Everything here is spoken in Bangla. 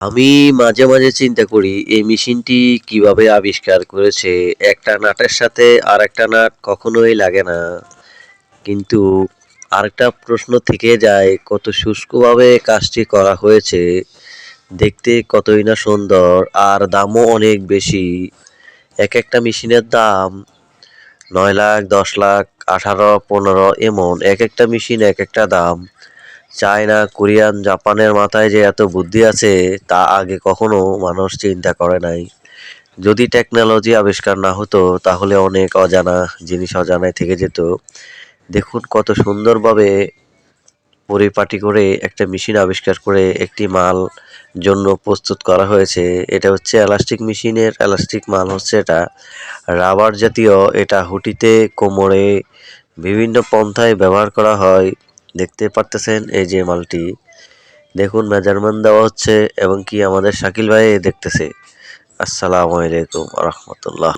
আমি মাঝে, মাঝে চিন্তা করি এই মেশিনটি কিভাবে আবিষ্কার করেছে? একটা নাটের সাথে আরেকটা নাট কখনোই লাগে না। কিন্তু আরেকটা প্রশ্ন থেকে যায় কত শুষ্কভাবে কাজটি করা হয়েছে। দেখতে কতই না সুন্দর আর দামও অনেক বেশি। একেকটা মেশিনের দাম ৯,০০,০০০, ১০,০০,০০০, ১৮, ১৫ এমন একেকটা মেশিন একেকটা দাম। চায়না, কোরিয়ান, জাপানের মাথায় যে এত বুদ্ধি আছে তা আগে কখনো মানুষ চিন্তা করে নাই। যদি টেকনোলজি আবিষ্কার না হতো তাহলে অনেক অজানা জিনিস অজানায় থেকে যেত। দেখুন কত সুন্দরভাবে পরিপাটি করে একটা মেশিন আবিষ্কার করে একটি মাল জন্য প্রস্তুত করা হয়েছে। এটা হচ্ছে এলাস্টিক মেশিনের এলাস্টিক মাল হচ্ছে এটা। রাবার জাতীয় এটা হুটিতে, কোমরে বিভিন্ন পন্থায় ব্যবহার করা হয়। দেখতে পারতেছেন এই যে মালটি। দেখুন মেজারমেন্ট দেওয়া হচ্ছে এবং কি আমাদের শাকিল ভাই দেখতেছে। আসসালামু আলাইকুম ওয়া রাহমাতুল্লাহ।